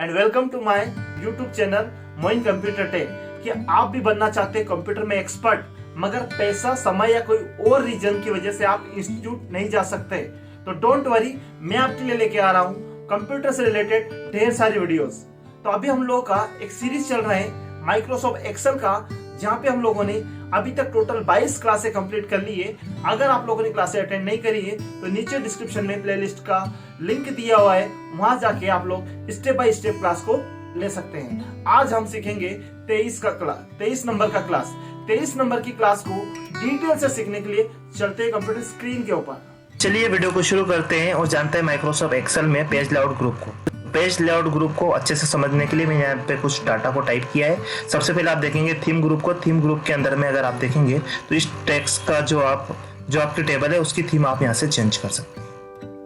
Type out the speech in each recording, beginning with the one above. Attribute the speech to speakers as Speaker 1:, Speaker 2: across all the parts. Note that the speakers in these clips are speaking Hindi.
Speaker 1: And welcome to my YouTube channel Moin computer tech. कि आप भी बनना चाहते हैं कंप्यूटर में एक्सपर्ट, मगर पैसा, समय या कोई और रीजन की वजह से आप इंस्टीट्यूट नहीं जा सकते, तो डोंट वरी, मैं आपके लिए लेके आ रहा हूँ कंप्यूटर से रिलेटेड ढेर सारी वीडियोस। तो अभी हम लोगों का एक सीरीज चल रहा है माइक्रोसॉफ्ट एक्सेल का, जहाँ पे हम लोगों ने अभी तक टोटल 22 क्लासें कंप्लीट कर ली है। अगर आप लोगों ने क्लासें अटेंड नहीं करी है तो नीचे डिस्क्रिप्शन में प्लेलिस्ट का लिंक दिया हुआ है, वहां जाके आप लोग स्टेप बाय स्टेप क्लास को ले सकते हैं। आज हम सीखेंगे 23 नंबर का क्लास। 23 नंबर की क्लास को डिटेल से सीखने के लिए चलते हैं कंप्यूटर स्क्रीन के ऊपर।
Speaker 2: चलिए वीडियो को शुरू करते हैं और जानते हैं माइक्रोसॉफ्ट एक्सेल में पेज लेआउट ग्रुप को। पेज लेआउट ग्रुप को अच्छे से समझने के लिए मैंने यहाँ पे कुछ डाटा को टाइप किया है। सबसे पहले आप देखेंगे थीम ग्रुप को। थीम ग्रुप के अंदर में अगर आप देखेंगे तो इस टेक्स्ट का जो आपकी टेबल है उसकी थीम आप यहाँ से चेंज कर सकते हैं।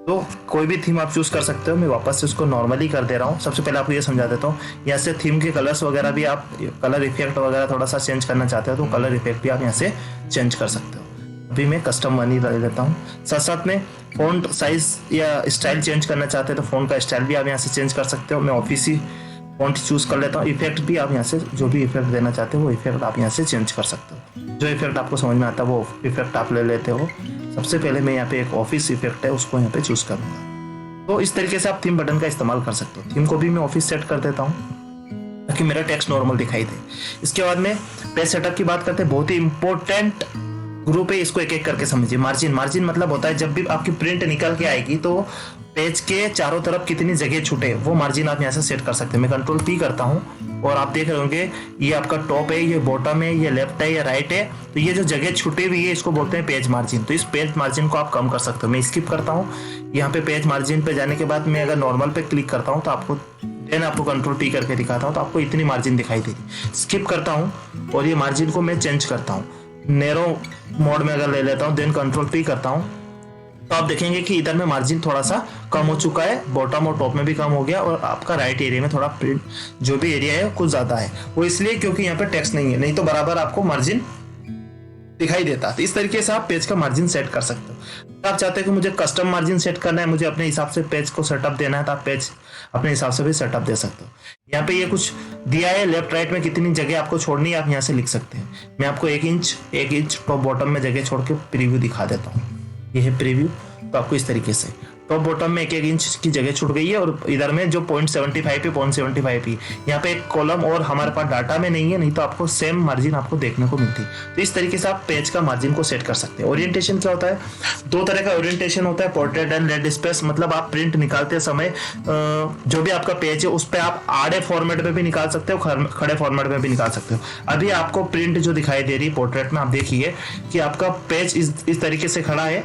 Speaker 2: तो कोई भी थीम आप चूज कर सकते हो। मैं वापस से उसको नॉर्मली कर दे रहा हूँ। सबसे पहले आपको ये समझा देता हूँ, यहाँ से थीम के कलर्स वगैरह भी आप कलर इफेक्ट वगैरह थोड़ा सा चेंज करना चाहते हो तो कलर इफेक्ट भी आप यहाँ से चेंज कर सकते हो। अभी मैं कस्टम वन ही ले लेता हूँ। साथ साथ में फॉन्ट साइज या स्टाइल चेंज करना चाहते हैं तो फॉन्ट का स्टाइल भी आप यहाँ से चेंज कर सकते हो। मैं ऑफिस ही फॉन्ट चूज कर लेता हूँ। इफेक्ट भी आप यहाँ से जो भी इफेक्ट देना चाहते हो वो इफेक्ट आप यहाँ से चेंज कर सकते हो। जो इफेक्ट आपको समझ में आता है वो इफेक्ट आप ले लेते हो। सबसे पहले मैं यहाँ पे एक ऑफिस इफेक्ट है उसको यहाँ पे चूज करूंगा। तो इस तरीके से आप थीम बटन का इस्तेमाल कर सकते हो। थीम को भी मैं ऑफिस सेट कर देता हूँ ताकि मेरा टेक्स्ट नॉर्मल दिखाई दे। इसके बाद में पेज सेटअप की बात करते हैं। बहुत ही इंपॉर्टेंट ग्रुप है, इसको एक एक करके समझिए। मार्जिन मतलब होता है जब भी आपकी प्रिंट निकल के आएगी तो पेज के चारों तरफ कितनी जगह छूटे वो मार्जिन आप यहाँ से सेट कर सकते हैं। मैं कंट्रोल P करता हूँ और आप देख रहे होंगे ये आपका टॉप है, ये बॉटम है, ये लेफ्ट है, ये राइट है। तो ये जो जगह छुटी हुई है इसको बोलते हैं पेज मार्जिन। तो इस पेज मार्जिन को आप कम कर सकते हो। मैं स्किप करता हूँ। यहाँ पे पेज मार्जिन पे जाने के बाद मैं अगर नॉर्मल पे क्लिक करता हूँ तो आपको कंट्रोल P करके दिखाता हूँ तो आपको इतनी मार्जिन दिखाई देगी। स्किप करता हूँ और ये मार्जिन को मैं चेंज करता हूँ। नैरो मोड में अगर ले लेता हूँ देन कंट्रोल P करता हूँ तो आप देखेंगे कि इधर में मार्जिन थोड़ा सा कम हो चुका है। बॉटम और टॉप में भी कम हो गया और आपका राइट एरिया में थोड़ा प्रिंट जो भी एरिया है कुछ ज्यादा है। वो इसलिए क्योंकि यहाँ पे टेक्स्ट नहीं है, नहीं तो बराबर आपको मार्जिन दिखाई देता। तो इस तरीके से आप पेज का मार्जिन सेट कर सकते हो। आप चाहते हैं कि मुझे कस्टम मार्जिन सेट करना है, मुझे अपने हिसाब से पेज को सेटअप देना है, तो आप पेज अपने हिसाब से भी सेटअप दे सकते हो। यहाँ पे ये कुछ दिया है, लेफ्ट राइट में कितनी जगह आपको छोड़नी है आप यहाँ से लिख सकते हैं। मैं आपको 1 इंच टॉप बॉटम में जगह छोड़ के प्रीव्यू दिखा देता हूँ। ये है प्रीव्यू। तो आपको इस तरीके से टॉप बॉटम में 1 इंच की जगह छूट गई है और इधर में जो 0.75 है 0.75 ही यहाँ पे एक कॉलम और हमारे पास डाटा में नहीं है, नहीं तो आपको सेम मार्जिन आपको देखने को मिलती। तो इस तरीके से आप पेज का मार्जिन को सेट कर सकते हैं। ओरिएंटेशन क्या होता है? 2 तरह का ओरिएंटेशन होता है, पोर्ट्रेट एंड रेड स्पेस। मतलब आप प्रिंट निकालते समय जो भी आपका पेज है उस पर आप आड़े फॉर्मेट में भी निकाल सकते हो, खड़े फॉर्मेट में भी निकाल सकते हो। अभी आपको प्रिंट जो दिखाई दे रही है पोर्ट्रेट में, आप देखिए कि आपका पेज इस तरीके से खड़ा है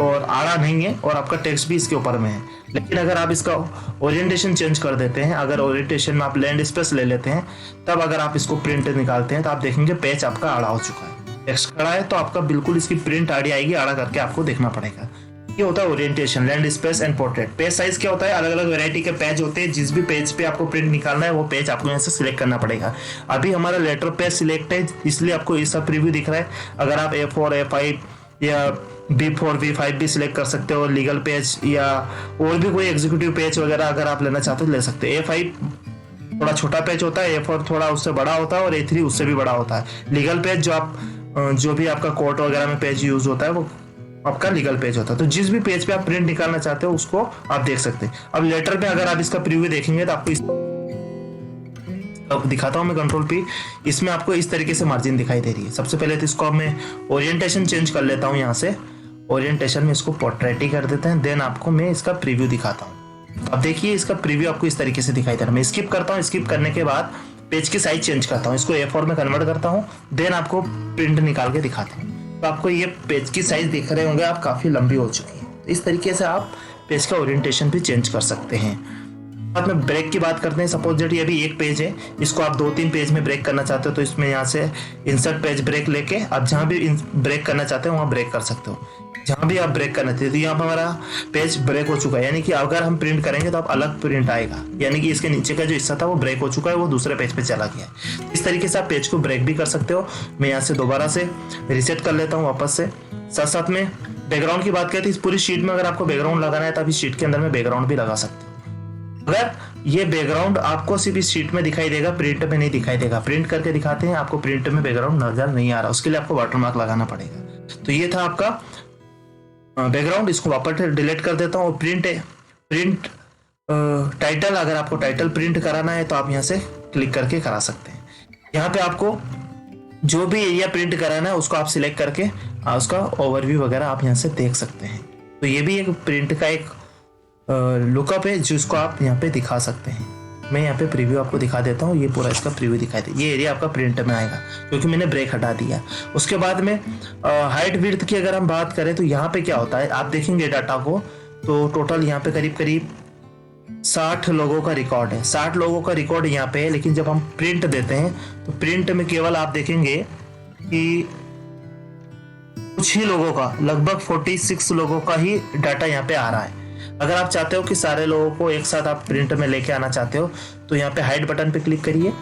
Speaker 2: और आड़ा नहीं है और आपका टेक्स्ट भी इसके ऊपर में है। लेकिन अगर आप इसका ओरिएंटेशन चेंज कर देते हैं, अगर ओरिएंटेशन में आप लैंड स्पेस ले लेते हैं, तब अगर आप इसको प्रिंट निकालते हैं तो आप देखेंगे पेज आपका आड़ा हो चुका है। टेक्स्ट खड़ा है तो आपका बिल्कुल इसकी प्रिंट आड़ी आएगी, आड़ा करके आपको देखना पड़ेगा। ये होता है orientation, land space and portrait. Page size क्या होता है? अलग अलग वैरायटी के पेज होते हैं। जिस भी पेज पे आपको प्रिंट निकालना है वो पेज आपको यहाँ से सिलेक्ट करना पड़ेगा। अभी हमारा लेटर पेज सिलेक्ट है इसलिए आपको ये सब प्रीव्यू दिख रहा है। अगर आप A4, A5 या B4, B5 भी सिलेक्ट कर सकते हो। लीगल पेज या और भी कोई एग्जीक्यूटिव पेज वगैरह अगर आप लेना चाहते हो ले सकते हैं। A5 थोड़ा छोटा पेज होता है, A4 थोड़ा उससे बड़ा होता है और A3 उससे भी बड़ा होता है। लीगल पेज जो भी आपका कोर्ट वगैरह में पेज यूज होता है वो आपका लीगल पेज होता है। तो जिस भी पेज पे आप प्रिंट निकालना चाहते हो उसको आप देख सकते हैं। अब लेटर पे अगर आप इसका प्रीव्यू देखेंगे तो आपको अब दिखाता हूं मैं कंट्रोल P। इसमें आपको इस तरीके से मार्जिन दिखाई दे रही है। सबसे पहले तो इसको मैं ओरिएंटेशन चेंज कर लेता हूं। यहाँ से ओरिएंटेशन में इसको पोर्ट्रेट ही कर देते हैं। देन आपको मैं इसका प्रीव्यू दिखाता हूँ। अब देखिए इसका प्रीव्यू आपको इस तरीके से दिखाई दे रहा है। मैं स्किप करता हूँ। स्किप करने के बाद पेज की साइज चेंज करता हूँ, इसको A4 में कन्वर्ट करता हूँ। देन आपको प्रिंट निकाल के दिखाता हूँ। तो आपको ये पेज की साइज देख रहे होंगे आप, काफी लंबी हो चुकी है। इस तरीके से आप पेज का ओरिएंटेशन भी चेंज कर सकते हैं। बाद में ब्रेक की बात करते हैं। सपोज दैट ये भी एक पेज है, इसको आप 2-3 पेज में ब्रेक करना चाहते हो तो इसमें यहाँ से इंसर्ट पेज ब्रेक लेके आप जहाँ भी ब्रेक करना चाहते हो वहाँ ब्रेक कर सकते हो। जहाँ भी आप ब्रेक करना चाहते हो। तो यहाँ पर हमारा पेज ब्रेक हो चुका है, यानी कि अगर हम प्रिंट करेंगे तो आप अलग प्रिंट आएगा, यानी कि इसके नीचे का जो हिस्सा था वो ब्रेक हो चुका है, वो दूसरे पेज पे चला गया है। इस तरीके से आप पेज को ब्रेक भी कर सकते हो। मैं यहाँ से दोबारा से रिसेट कर लेता हूँ वापस से। साथ साथ में बैकग्राउंड की बात करते हैं। इस पूरी शीट में अगर आपको बैकग्राउंड लगाना है तो आप इस शीट के अंदर में बैकग्राउंड भी लगा सकते हो। अगर ये बैकग्राउंड आपको सिर्फ इस शीट में दिखाई देगा, प्रिंट में नहीं दिखाई देगा। प्रिंट करके दिखाते हैं, आपको प्रिंट में बैकग्राउंड नजर नहीं आ रहा, उसके लिए आपको वाटरमार्क लगाना पड़ेगा। तो ये था आपका बैकग्राउंड, इसको वापस डिलीट कर देता हूँ। और प्रिंट टाइटल, अगर आपको टाइटल प्रिंट कराना है तो आप यहाँ से क्लिक करके करा सकते हैं। यहाँ पे आपको जो भी एरिया प्रिंट कराना है उसको आप सिलेक्ट करके उसका ओवरव्यू वगैरह आप यहाँ से देख सकते हैं। तो ये भी एक प्रिंट का एक लुकअप है जिसको आप यहाँ पे दिखा सकते हैं। मैं यहाँ पे प्रीव्यू आपको दिखा देता हूँ, ये पूरा इसका प्रीव्यू दिखाई दे। ये एरिया आपका प्रिंट में आएगा क्योंकि मैंने ब्रेक हटा दिया। उसके बाद में हाइट विड्थ की अगर हम बात करें तो यहाँ पे क्या होता है, आप देखेंगे डाटा को तो टोटल यहाँ पे करीब करीब 60 लोगों का रिकॉर्ड है। 60 लोगों का रिकॉर्ड यहाँ पे है, लेकिन जब हम प्रिंट देते हैं तो प्रिंट में केवल आप देखेंगे कि कुछ ही लोगों का, लगभग 46 लोगों का ही डाटा यहाँ पे आ रहा है। अगर आप चाहते हो कि सारे लोगों को एक साथ आप प्रिंट में लेके आना चाहते हो तो यहाँ पे हाइड बटन पे क्लिक करिए।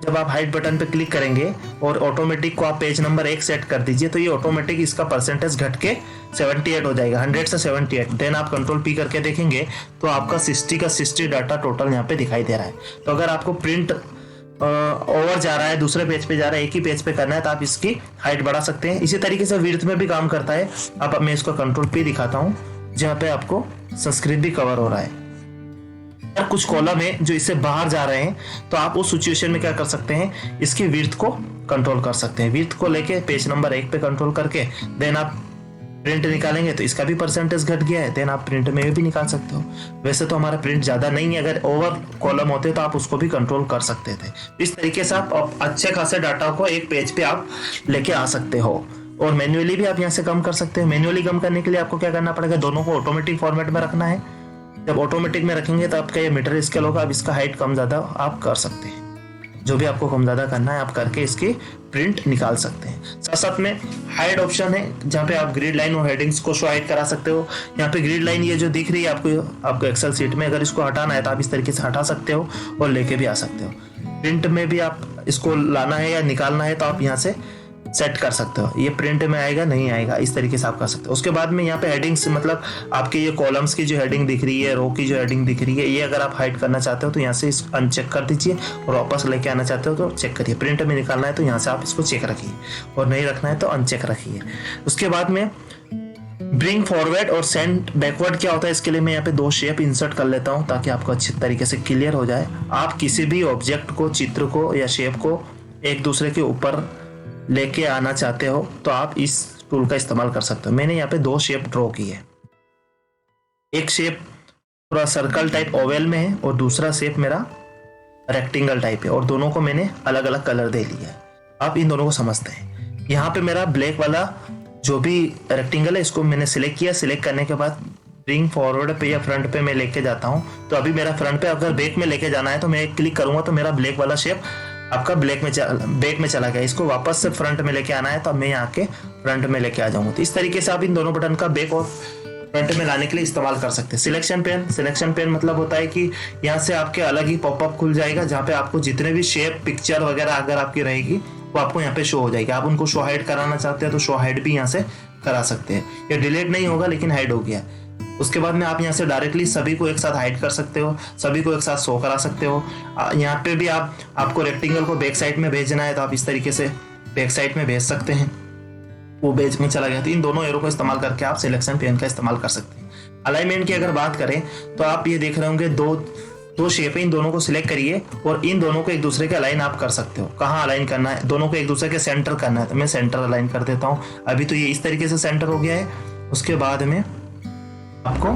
Speaker 2: जब आप हाइड बटन पे क्लिक करेंगे और ऑटोमेटिक को आप पेज नंबर 1 सेट कर दीजिए तो ये ऑटोमेटिक इसका परसेंटेज घट के 78 हो जाएगा, 100 से 78। देन आप कंट्रोल पी करके देखेंगे तो आपका 60 का 60 डाटा टोटल यहाँ पे दिखाई दे रहा है। तो अगर आपको प्रिंट ओवर जा रहा है, दूसरे पेज पे जा रहा है, एक ही पेज पे करना है तो आप इसकी हाइट बढ़ा सकते हैं। इसी तरीके से विड्थ में भी काम करता है। अब मैं इसको कंट्रोल पी दिखाता हूँ जहाँ पे आपको संस्कृत भी कवर हो रहा है। कुछ कॉलम है जो इससे बाहर जा रहे हैं तो आप उस सिचुएशन में क्या कर सकते हैं, इसकी विड्थ को कंट्रोल कर सकते हैं। विड्थ को लेके पेज नंबर 1 पे कंट्रोल करके देन आप प्रिंट निकालेंगे तो इसका भी परसेंटेज घट गया है। देन आप प्रिंट में भी निकाल सकते हो। वैसे तो हमारा प्रिंट ज्यादा नहीं है, अगर ओवर कॉलम होते तो आप उसको भी कंट्रोल कर सकते थे। इस तरीके से आप अच्छे खासे डाटा को एक पेज पे आप लेके आ सकते हो। और मैन्युअली भी आप यहाँ से कम कर सकते हैं। मैन्युअली कम करने के लिए आपको क्या करना पड़ेगा, दोनों को ऑटोमेटिक फॉर्मेट में रखना है। जब ऑटोमेटिक में रखेंगे तो आपका ये मीटर स्केल होगा। अब इसका हाइट कम ज्यादा आप कर सकते हैं, जो भी आपको कम ज्यादा करना है आप करके इसकी प्रिंट निकाल सकते हैं। साथ साथ में हाइड ऑप्शन है जहाँ पे आप ग्रिड लाइन और हेडिंग्स को शो हाइड करा सकते हो। यहाँ पे ग्रिड लाइन ये जो दिख रही है आपको एक्सेल सीट में, अगर इसको हटाना है तो आप इस तरीके से हटा सकते हो और लेके भी आ सकते हो। प्रिंट में भी आप इसको लाना है या निकालना है तो आप यहाँ से सेट कर सकते हो। ये प्रिंट में आएगा नहीं आएगा, इस तरीके से आप कर सकते हो। उसके बाद में यहाँ पे हेडिंग्स, मतलब आपके ये कॉलम्स की जो हेडिंग दिख रही है, रो की जो हेडिंग दिख रही है, ये अगर आप हाइड करना चाहते हो तो यहाँ से इस अनचेक कर दीजिए और वापस लेके आना चाहते हो तो चेक करिए। प्रिंट में निकालना है तो यहाँ से आप इसको चेक रखिए और नहीं रखना है तो अनचेक रखिए। उसके बाद में ब्रिंग फॉरवर्ड और सेंड बैकवर्ड क्या होता है, इसके लिए मैं यहाँ पे 2 शेप इंसर्ट कर लेता हूँ ताकि आपको अच्छी तरीके से क्लियर हो जाए। आप किसी भी ऑब्जेक्ट को, चित्र को या शेप को एक दूसरे के ऊपर लेके आना चाहते हो तो आप इस टूल का इस्तेमाल कर सकते हो। मैंने यहाँ पे 2 शेप ड्रॉ की है। एक शेप पूरा सर्कल टाइप ओवल में है और दूसरा शेप मेरा रेक्टेंगल टाइप है और दोनों को मैंने अलग अलग कलर दे लिया है। आप इन दोनों को समझते हैं। यहाँ पे मेरा ब्लैक वाला जो भी रेक्टेंगल है इसको मैंने सिलेक्ट किया। सिलेक्ट करने के बाद ब्रिंग फॉरवर्ड पे या फ्रंट पे मैं लेके जाता हूँ तो अभी मेरा फ्रंट पे, अगर बैक में लेके जाना है तो मैं क्लिक करूंगा तो मेरा ब्लैक वाला शेप आपका बैक में चला गया। इसको वापस से फ्रंट में लेके आना है तो मैं यहाँ के फ्रंट में लेके आ जाऊंगा। तो इस तरीके से आप इन दोनों बटन का बैक और फ्रंट में लाने के लिए इस्तेमाल कर सकते हैं। सिलेक्शन पेन मतलब होता है कि यहाँ से आपके अलग ही पॉपअप खुल जाएगा जहाँ पे आपको जितने भी शेप, पिक्चर वगैरह अगर आपकी रहेगी वो आपको यहाँ पे शो हो जाएगी। आप उनको शो हाइड कराना चाहते हैं तो शो हाइड भी यहाँ से करा सकते हैं। ये डिलीट नहीं होगा लेकिन हाइड हो गया। उसके बाद में आप यहाँ से डायरेक्टली सभी को एक साथ हाइड कर सकते हो, सभी को एक साथ शो करा सकते हो। यहाँ पे भी आपको रेक्टेंगल को बैक साइड में भेजना है तो आप इस तरीके से बैक साइड में भेज सकते हैं, वो पेज में चला गया। तो इन दोनों एरो को इस्तेमाल करके आप सिलेक्शन पेन का इस्तेमाल कर सकते हैं। अलाइनमेंट की अगर बात करें तो आप ये देख रहे होंगे दो शेप है, इन दोनों को सिलेक्ट करिए और इन दोनों को एक दूसरे के अलाइन आप कर सकते हो। कहाँ अलाइन करना है, दोनों को एक दूसरे के सेंटर करना है तो मैं सेंटर अलाइन कर देता हूँ। अभी तो ये इस तरीके से सेंटर हो गया है। उसके बाद में आपको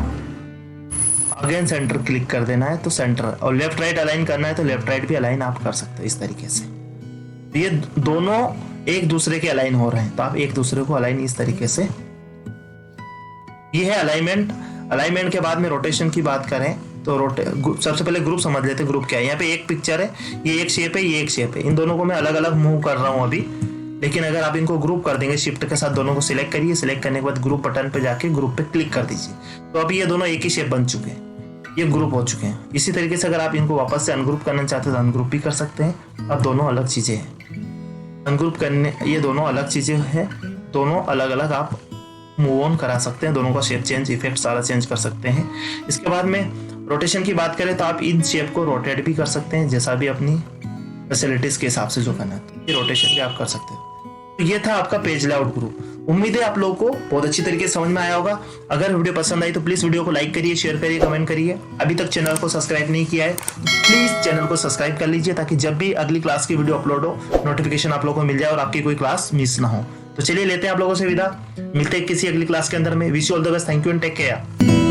Speaker 2: अगेन सेंटर क्लिक कर देना है तो सेंटर, और लेफ्ट राइट अलाइन करना है तो लेफ्ट राइट भी अलाइन आप कर सकते हो इस तरीके से। ये दोनों एक दूसरे के अलाइन हो रहे हैं तो आप एक दूसरे को अलाइन इस तरीके से। ये है अलाइनमेंट। अलाइनमेंट के बाद में रोटेशन की बात करें तो सबसे पहले ग्रुप समझ लेते हैं। ग्रुप क्या है, यहाँ पे एक पिक्चर है, ये एक शेप है, ये एक शेप है। इन दोनों को मैं अलग अलग मूव कर रहा हूँ अभी, लेकिन अगर आप इनको ग्रुप कर देंगे शिफ्ट के साथ, दोनों को सिलेक्ट करिए। सिलेक्ट करने के बाद ग्रुप बटन पे जाके ग्रुप पे क्लिक कर दीजिए तो अभी ये दोनों एक ही शेप बन चुके हैं, ये ग्रुप हो चुके हैं। इसी तरीके से अगर आप इनको वापस से अनग्रुप करना चाहते हैं तो अनग्रुप भी कर सकते हैं। अब दोनों अलग चीजें हैं, अनग्रुप करने, ये दोनों अलग चीजें हैं, दोनों अलग अलग आप मूव ऑन करा सकते हैं। दोनों का शेप चेंज, इफेक्ट सारा चेंज कर सकते हैं। इसके बाद में रोटेशन की बात करें तो आप इन शेप को रोटेट भी कर सकते हैं, जैसा भी अपनी फैसिलिटीज के हिसाब से जो करना है, ये रोटेशन भी आप कर सकते हैं। तो ये था आपका पेज लेआउट ग्रुप। उम्मीद है आप लोगों को बहुत अच्छी तरीके से समझ में आया होगा। अगर वीडियो पसंद आई तो प्लीज वीडियो को लाइक करिए, शेयर करिए, कमेंट करिए। अभी तक चैनल को सब्सक्राइब नहीं किया है तो प्लीज चैनल को सब्सक्राइब कर लीजिए, ताकि जब भी अगली क्लास की वीडियो अपलोड हो नोटिफिकेशन आप लोगों को मिल जाए और आपकी कोई क्लास मिस ना हो। तो चलिए लेते हैं आप लोगों से विदा, मिलते हैं किसी अगली क्लास के अंदर में। Wish you all the best, thank you and take care.